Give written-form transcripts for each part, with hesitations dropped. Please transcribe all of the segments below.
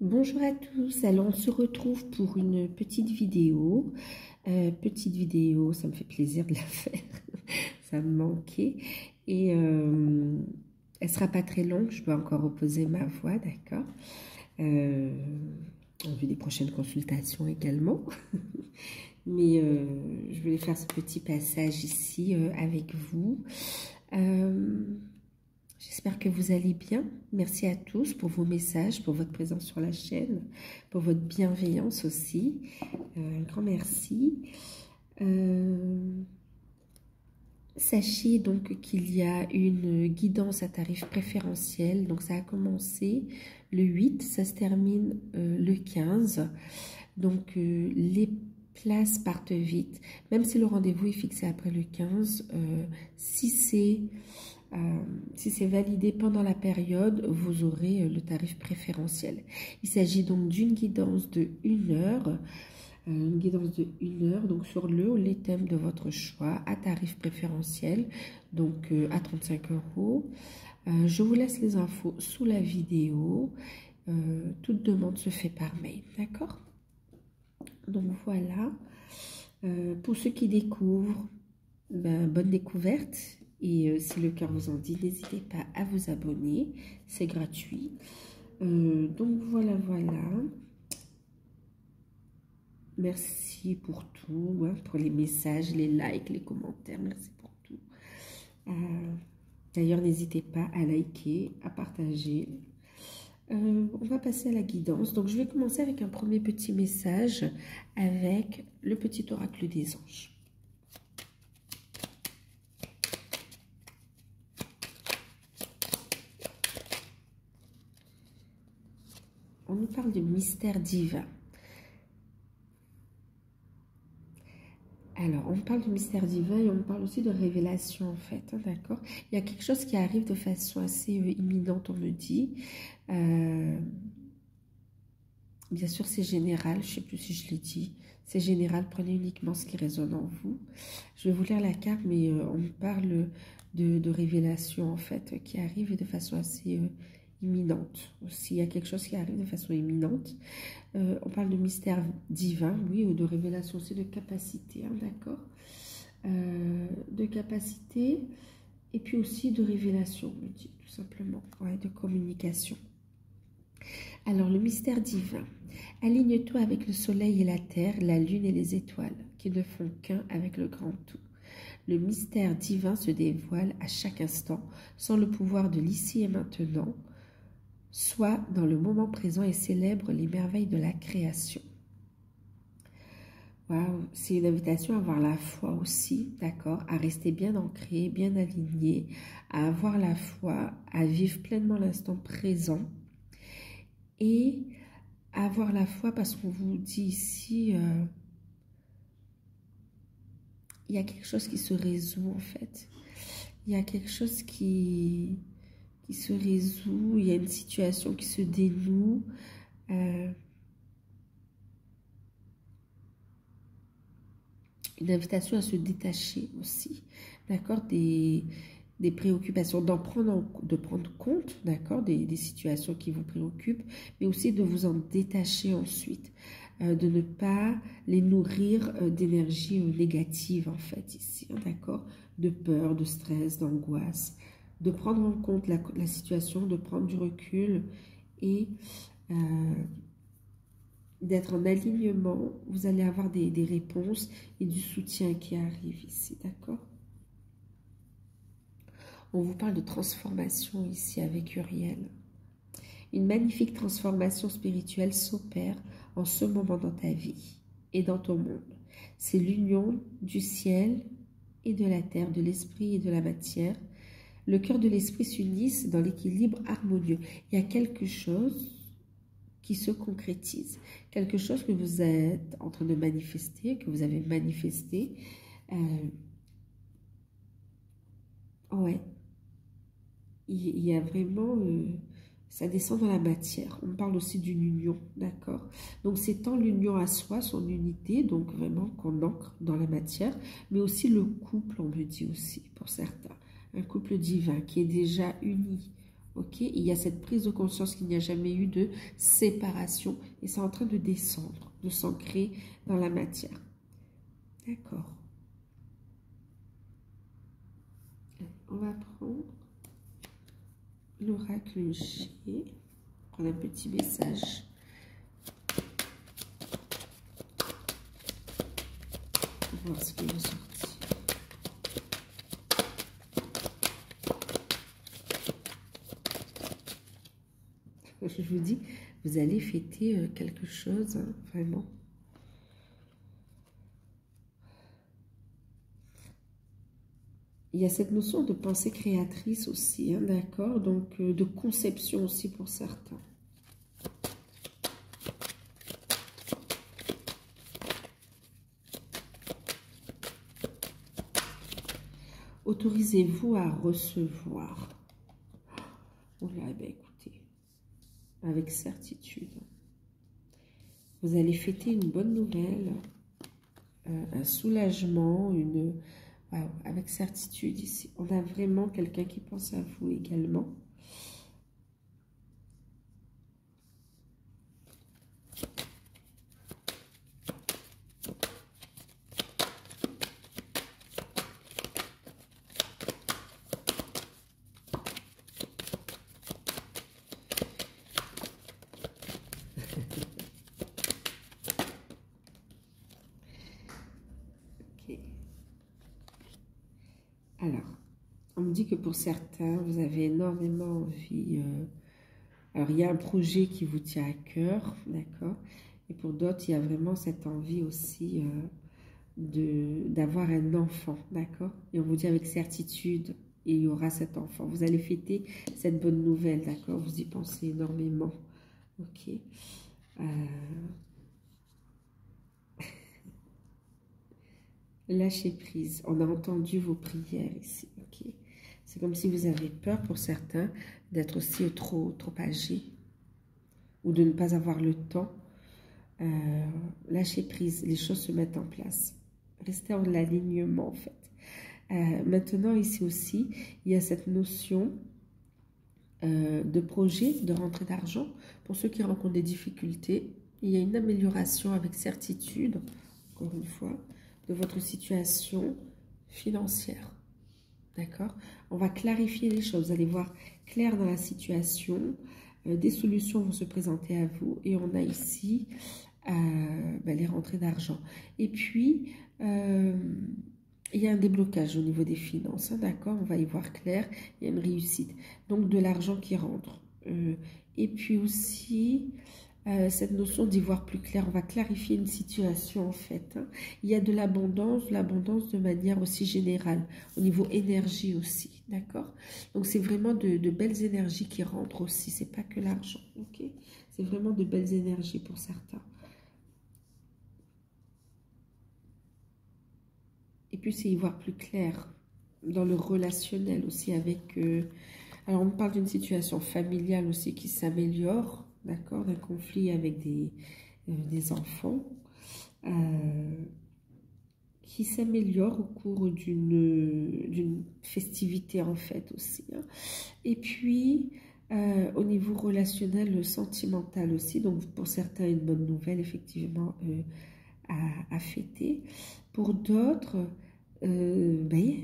Bonjour à tous, alors on se retrouve pour une petite vidéo. Ça me fait plaisir de la faire, ça me manquait. Et elle sera pas très longue, je dois encore reposer ma voix, d'accord. En vue des prochaines consultations également. Mais je voulais faire ce petit passage ici avec vous. J'espère que vous allez bien. Merci à tous pour vos messages, pour votre présence sur la chaîne, pour votre bienveillance aussi. Un grand merci. Sachez donc qu'il y a une guidance à tarif préférentiel. Donc ça a commencé le 8, ça se termine le 15. Donc les places partent vite. Même si le rendez-vous est fixé après le 15, si c'est validé pendant la période, vous aurez le tarif préférentiel. Il s'agit donc d'une guidance de 1 heure. Une guidance de 1 heure, donc sur le ou les thèmes de votre choix, à tarif préférentiel, donc à 35 €. Je vous laisse les infos sous la vidéo. Toute demande se fait par mail, d'accord? Donc voilà. Pour ceux qui découvrent, bonne découverte. Et si le cœur vous en dit, n'hésitez pas à vous abonner, c'est gratuit. Donc voilà. Merci pour tout, hein, pour les messages, les likes, les commentaires, merci pour tout. D'ailleurs, n'hésitez pas à liker, à partager. On va passer à la guidance. Donc je vais commencer avec un premier petit message avec le petit oracle des anges. On nous parle de mystère divin. Alors, on parle de mystère divin et on parle aussi de révélation, en fait, hein, d'accord? Il y a quelque chose qui arrive de façon assez imminente, on me dit. Bien sûr, c'est général, je ne sais plus si je l'ai dit. C'est général, prenez uniquement ce qui résonne en vous. Je vais vous lire la carte, mais on me parle de révélation, en fait, qui arrive de façon assez imminente. S'il y a quelque chose qui arrive de façon imminente, on parle de mystère divin, oui, ou de révélation aussi, de capacité, hein, d'accord, de capacité, et puis aussi de révélation, on me dit, tout simplement, ouais, de communication. Alors, le mystère divin. Aligne-toi avec le soleil et la terre, la lune et les étoiles, qui ne font qu'un avec le grand tout. Le mystère divin se dévoile à chaque instant, sans le pouvoir de l'ici et maintenant, soit dans le moment présent et célèbre les merveilles de la création. Waouh, c'est une invitation à avoir la foi aussi, d'accord, à rester bien ancré, bien aligné, à avoir la foi, à vivre pleinement l'instant présent et à avoir la foi parce qu'on vous dit ici, il y a quelque chose qui se résout en fait. Il y a quelque chose qui se résout, il y a une situation qui se dénoue. Une invitation à se détacher aussi, d'accord, des préoccupations, de prendre compte, d'accord, des situations qui vous préoccupent, mais aussi de vous en détacher ensuite, de ne pas les nourrir d'énergie négative, en fait, ici, d'accord, de peur, de stress, d'angoisse, de prendre en compte la situation, de prendre du recul et d'être en alignement. Vous allez avoir des réponses et du soutien qui arrive ici, d'accord? On vous parle de transformation ici avec Uriel. Une magnifique transformation spirituelle s'opère en ce moment dans ta vie et dans ton monde. C'est l'union du ciel et de la terre, de l'esprit et de la matière. Le cœur de l'esprit s'unissent dans l'équilibre harmonieux. Il y a quelque chose qui se concrétise, quelque chose que vous êtes en train de manifester, que vous avez manifesté. Ouais, il y a vraiment, ça descend dans la matière. On parle aussi d'une union, d'accord? Donc c'est tant l'union à soi, son unité, donc vraiment qu'on ancre dans la matière, mais aussi le couple, on me dit aussi, pour certains, un couple divin qui est déjà uni Ok, il y a cette prise de conscience qu'il n'y a jamais eu de séparation et c'est en train de descendre, de s'ancrer dans la matière. D'accord. On va prendre l'oracle G, prendre un petit message. On va voir ce qui va sortir. Je vous dis, vous allez fêter quelque chose, hein, vraiment. Il y a cette notion de pensée créatrice aussi, hein, d'accord? Donc, de conception aussi pour certains. Autorisez-vous à recevoir. Oh là, eh bien, écoutez, avec certitude. Vous allez fêter une bonne nouvelle, un soulagement, une... Wow, avec certitude ici. On a vraiment quelqu'un qui pense à vous également. Alors, on me dit que pour certains, vous avez énormément envie. Alors, il y a un projet qui vous tient à cœur, d'accord? Et pour d'autres, il y a vraiment cette envie aussi d'avoir un enfant, d'accord? Et on vous dit avec certitude, il y aura cet enfant. Vous allez fêter cette bonne nouvelle, d'accord? Vous y pensez énormément, ok? Lâchez prise. On a entendu vos prières ici, ok? C'est comme si vous avez peur pour certains d'être aussi trop âgé ou de ne pas avoir le temps. Lâchez prise, les choses se mettent en place. Restez en alignement en fait. Maintenant ici aussi, il y a cette notion de projet, de rentrée d'argent. Pour ceux qui rencontrent des difficultés, il y a une amélioration avec certitude, encore une fois, de votre situation financière. D'accord? On va clarifier les choses. Vous allez voir clair dans la situation. Des solutions vont se présenter à vous. Et on a ici les rentrées d'argent. Et puis, il y a un déblocage au niveau des finances. Hein, d'accord? On va y voir clair. Il y a une réussite. Donc, de l'argent qui rentre. Et puis aussi... cette notion d'y voir plus clair, on va clarifier une situation en fait. Hein. Il y a de l'abondance de manière aussi générale, au niveau énergie aussi, d'accord? Donc c'est vraiment de belles énergies qui rentrent aussi, c'est pas que l'argent, ok? C'est vraiment de belles énergies pour certains. Et puis c'est y voir plus clair dans le relationnel aussi avec... alors on parle d'une situation familiale aussi qui s'améliore, d'accord, d'un conflit avec des enfants qui s'améliore au cours d'une festivité en fait aussi. Hein. Et puis, au niveau relationnel, sentimental aussi, donc pour certains, une bonne nouvelle effectivement à fêter. Pour d'autres, il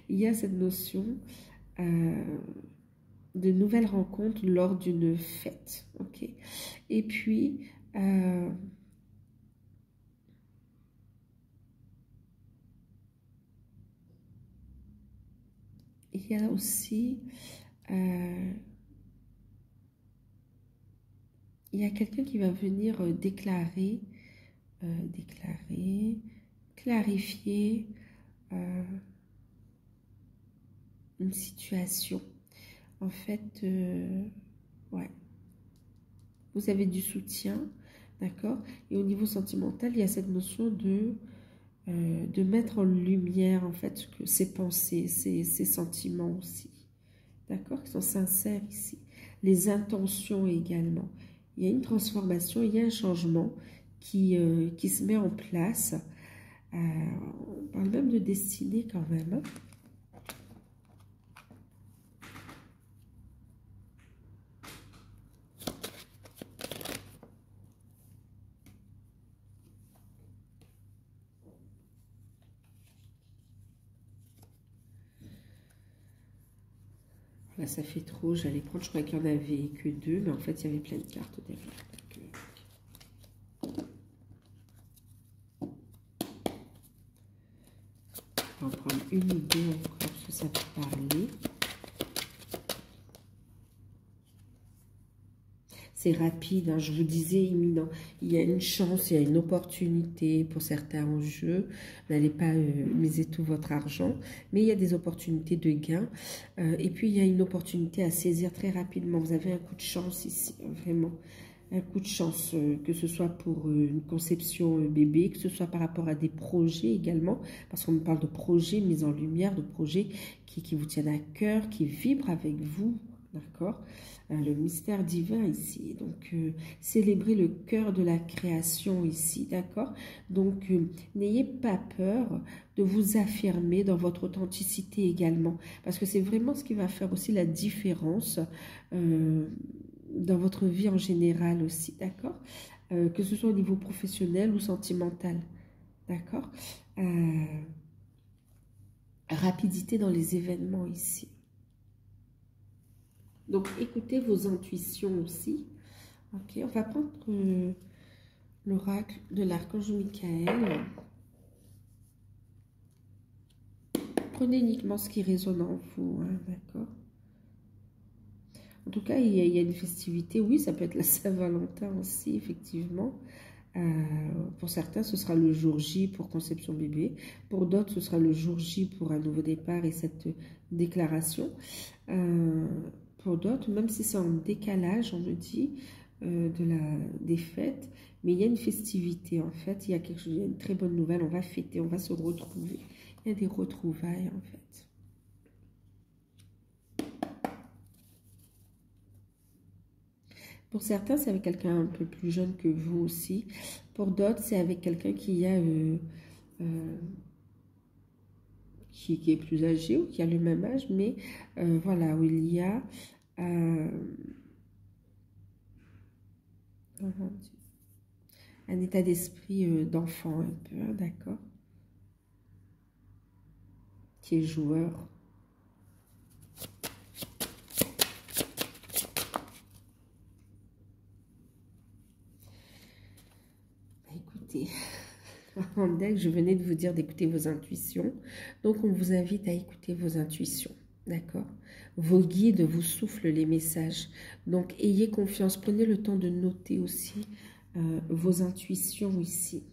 y a cette notion... de nouvelles rencontres lors d'une fête, ok? Et puis, il y a aussi, il y a quelqu'un qui va venir clarifier une situation. En fait, ouais, vous avez du soutien, d'accord? Et au niveau sentimental, il y a cette notion de mettre en lumière, en fait, que ses pensées, ses sentiments aussi, d'accord? Qui sont sincères ici. Les intentions également. Il y a une transformation, il y a un changement qui se met en place. On parle même de destinée quand même, hein. Là, ça fait trop. J'allais prendre, je crois qu'il n'y en avait que 2, mais en fait, il y avait plein de cartes derrière. On va prendre une idée encore, ce que ça peut parler. C'est rapide, hein, je vous disais, imminent. Il y a une chance, il y a une opportunité pour certains en jeu. N'allez pas miser tout votre argent, mais il y a des opportunités de gain. Et puis, il y a une opportunité à saisir très rapidement. Vous avez un coup de chance ici, vraiment. Un coup de chance, que ce soit pour une conception bébé, que ce soit par rapport à des projets également, parce qu'on me parle de projets mis en lumière, de projets qui vous tiennent à cœur, qui vibrent avec vous, d'accord? Le mystère divin ici, donc célébrez le cœur de la création ici, d'accord? Donc n'ayez pas peur de vous affirmer dans votre authenticité également, parce que c'est vraiment ce qui va faire aussi la différence dans votre vie en général aussi, d'accord? Que ce soit au niveau professionnel ou sentimental, d'accord? Rapidité dans les événements ici. Donc, écoutez vos intuitions aussi. Ok, on va prendre l'oracle de l'archange Michael. Prenez uniquement ce qui résonne en vous, hein, d'accord? En tout cas, il y a une festivité. Oui, ça peut être la Saint-Valentin aussi, effectivement. Pour certains, ce sera le jour J pour conception bébé. Pour d'autres, ce sera le jour J pour un nouveau départ et cette déclaration. Pour d'autres, même si c'est en décalage, on me dit, des fêtes, mais il y a une festivité en fait. Il y a quelque chose, il y a une très bonne nouvelle. On va fêter, on va se retrouver. Il y a des retrouvailles en fait. Pour certains, c'est avec quelqu'un un peu plus jeune que vous aussi. Pour d'autres, c'est avec quelqu'un qui a qui est plus âgé ou qui a le même âge, mais voilà, où il y a un état d'esprit d'enfant un peu, hein, d'accord, qui est joueur. Écoutez, en deck, je venais de vous dire d'écouter vos intuitions. Donc, on vous invite à écouter vos intuitions, d'accord? Vos guides vous soufflent les messages. Donc, ayez confiance. Prenez le temps de noter aussi vos intuitions ici.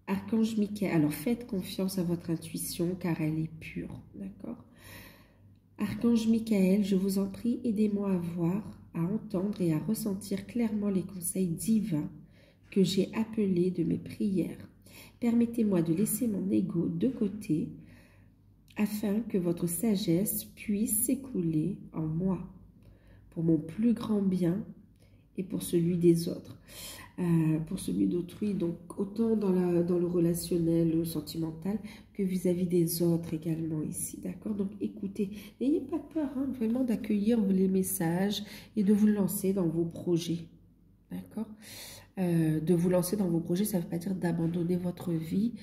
Archange Michael, alors faites confiance à votre intuition car elle est pure, d'accord? Archange Michael, je vous en prie, aidez-moi à voir, à entendre et à ressentir clairement les conseils divins que j'ai appelés de mes prières. Permettez-moi de laisser mon ego de côté afin que votre sagesse puisse s'écouler en moi pour mon plus grand bien et pour celui des autres, pour celui d'autrui, donc autant dans le relationnel, le sentimental, que vis-à-vis des autres également ici, d'accord? Donc écoutez, n'ayez pas peur hein, vraiment d'accueillir les messages et de vous lancer dans vos projets, d'accord? De vous lancer dans vos projets, ça ne veut pas dire d'abandonner votre vie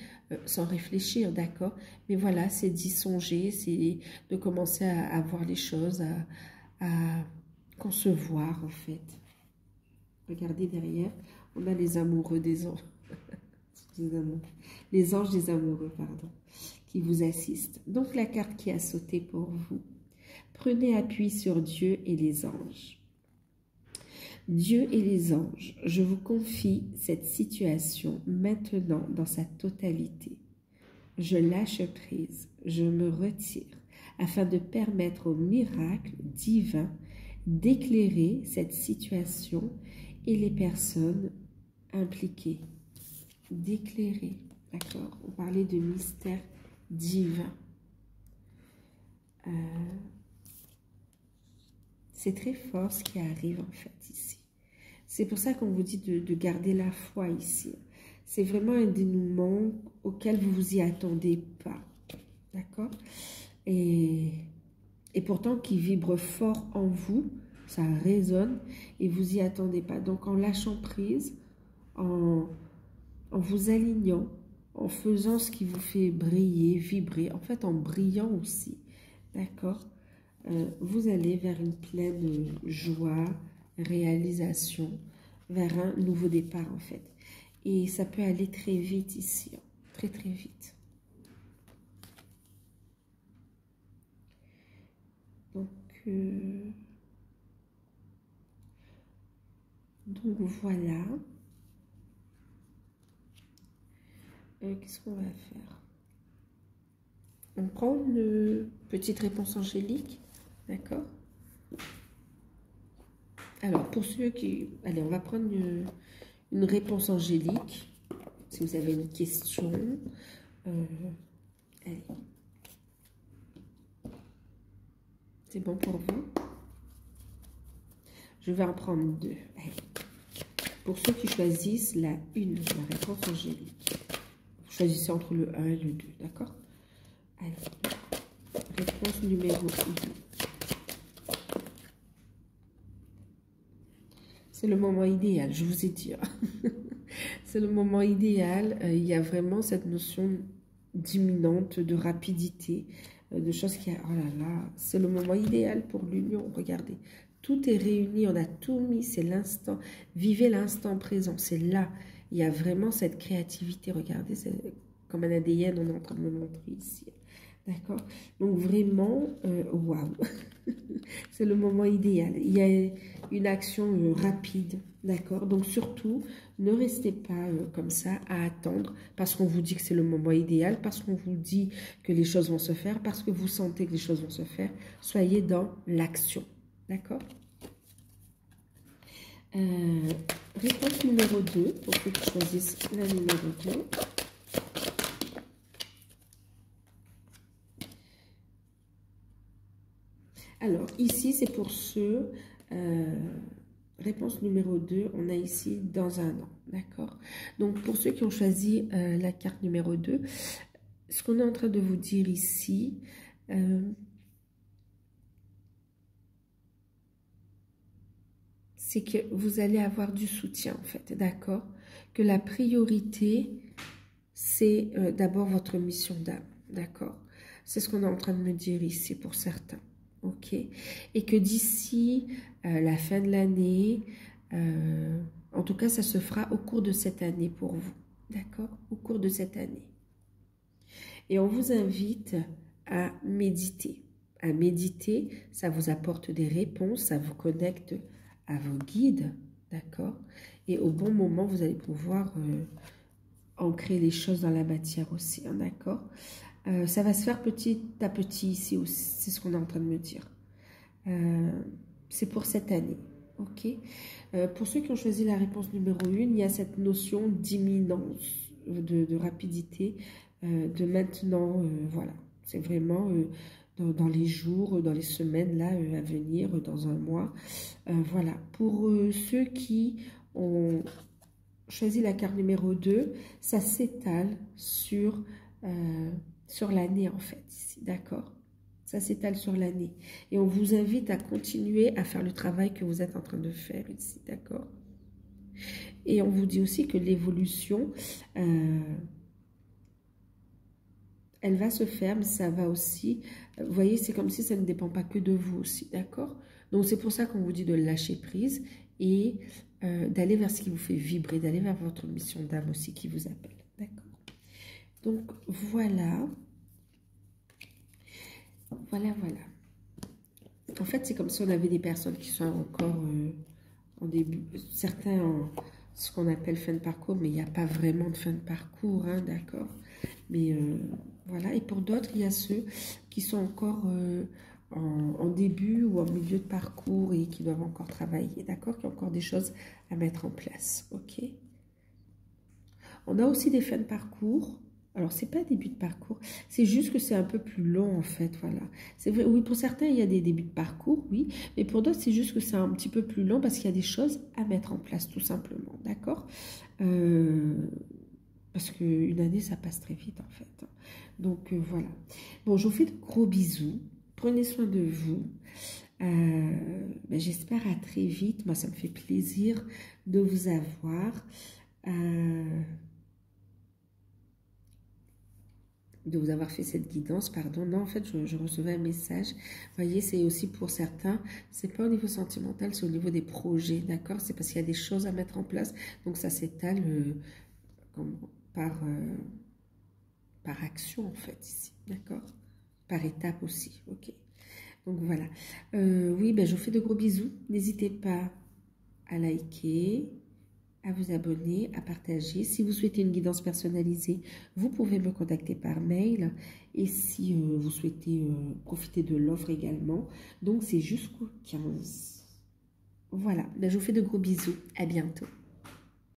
sans réfléchir, d'accord? Mais voilà, c'est d'y songer, c'est de commencer à voir les choses, à concevoir en fait. Regardez derrière, on a les amoureux des anges, les anges des amoureux, pardon, qui vous assistent. Donc la carte qui a sauté pour vous. Prenez appui sur Dieu et les anges. Dieu et les anges, je vous confie cette situation maintenant dans sa totalité. Je lâche prise, je me retire, afin de permettre au miracle divin d'éclairer cette situation et les personnes impliquées. D'éclairer, d'accord? On parlait de mystère divin. C'est très fort ce qui arrive en fait ici. C'est pour ça qu'on vous dit de garder la foi ici. C'est vraiment un dénouement auquel vous vous y attendez pas. D'accord? Et pourtant qui vibre fort en vous, ça résonne et vous y attendez pas. Donc en lâchant prise, en vous alignant, en faisant ce qui vous fait briller, vibrer, en fait en brillant aussi, d'accord? Vous allez vers une pleine joie, réalisation, vers un nouveau départ en fait. Et ça peut aller très vite ici, hein, très très vite. Donc voilà. Qu'est-ce qu'on va faire? On prend une petite réponse angélique, d'accord? Alors, pour ceux qui... Allez, on va prendre une réponse angélique. Si vous avez une question. Allez. C'est bon pour vous? Je vais en prendre deux. Allez. Pour ceux qui choisissent la réponse angélique. Vous choisissez entre le 1 et le 2, d'accord? Allez. Réponse numéro 1. C'est le moment idéal, je vous ai dit. C'est le moment idéal. Il y a vraiment cette notion d'imminente, de rapidité, de choses qui... Oh là là, c'est le moment idéal pour l'union. Regardez, tout est réuni, on a tout mis, c'est l'instant. Vivez l'instant présent, c'est là. Il y a vraiment cette créativité. Regardez, c'est comme un ADN, on est en train de me montrer ici. D'accord? Donc vraiment, waouh! C'est le moment idéal. Il y a une action rapide. D'accord? Donc surtout, ne restez pas comme ça à attendre parce qu'on vous dit que c'est le moment idéal, parce qu'on vous dit que les choses vont se faire, parce que vous sentez que les choses vont se faire. Soyez dans l'action. D'accord? Réponse numéro 2, pour ceux qui choisissent la numéro 2. Alors, ici, c'est pour ceux... réponse numéro 2, on a ici dans un an, d'accord? Donc, pour ceux qui ont choisi la carte numéro 2, ce qu'on est en train de vous dire ici, c'est que vous allez avoir du soutien, en fait, d'accord? Que la priorité, c'est d'abord votre mission d'âme, d'accord? C'est ce qu'on est en train de me dire ici pour certains. Ok, et que d'ici la fin de l'année, en tout cas, ça se fera au cours de cette année pour vous, d'accord? Au cours de cette année. Et on vous invite à méditer. À méditer, ça vous apporte des réponses, ça vous connecte à vos guides, d'accord? Et au bon moment, vous allez pouvoir ancrer les choses dans la matière aussi, hein, d'accord? Ça va se faire petit à petit ici aussi, c'est ce qu'on est en train de me dire. C'est pour cette année, ok? Pour ceux qui ont choisi la réponse numéro 1, il y a cette notion d'imminence, de rapidité, de maintenant, voilà. C'est vraiment dans les jours, dans les semaines là à venir, dans un mois. Voilà. Pour ceux qui ont choisi la carte numéro 2, ça s'étale sur l'année en fait, ici, d'accord? Ça s'étale sur l'année. Et on vous invite à continuer à faire le travail que vous êtes en train de faire ici, d'accord? Et on vous dit aussi que l'évolution, elle va se faire, mais ça va aussi... Vous voyez, c'est comme si ça ne dépend pas que de vous aussi, d'accord? Donc c'est pour ça qu'on vous dit de lâcher prise et d'aller vers ce qui vous fait vibrer, d'aller vers votre mission d'âme aussi qui vous appelle, d'accord? Donc voilà. Voilà. En fait, c'est comme si on avait des personnes qui sont encore en début, certains en ce qu'on appelle fin de parcours, mais il n'y a pas vraiment de fin de parcours, hein, d'accord? Mais voilà, et pour d'autres, il y a ceux qui sont encore en début ou en milieu de parcours et qui doivent encore travailler, d'accord? Qui ont encore des choses à mettre en place, ok? On a aussi des fins de parcours. Alors, c'est pas début de parcours, c'est juste que c'est un peu plus long, en fait, voilà. C'est vrai, oui, pour certains, il y a des débuts de parcours, oui, mais pour d'autres, c'est juste que c'est un petit peu plus long parce qu'il y a des choses à mettre en place, tout simplement, d'accord? Parce qu'une année, ça passe très vite, en fait. Donc, voilà. Bon, je vous fais de gros bisous. Prenez soin de vous. J'espère à très vite. Moi, ça me fait plaisir de vous avoir. de vous avoir fait cette guidance, pardon. Non, en fait, je recevais un message. Vous voyez, c'est aussi pour certains, c'est pas au niveau sentimental, c'est au niveau des projets, d'accord? C'est parce qu'il y a des choses à mettre en place. Donc, ça s'étale par, par action, en fait, ici, d'accord? Par étape aussi, ok? Donc, voilà. Oui, ben, je vous fais de gros bisous. N'hésitez pas à liker, à vous abonner, à partager. Si vous souhaitez une guidance personnalisée, vous pouvez me contacter par mail. Et si vous souhaitez profiter de l'offre également, donc c'est jusqu'au 15. Voilà, ben, je vous fais de gros bisous. À bientôt.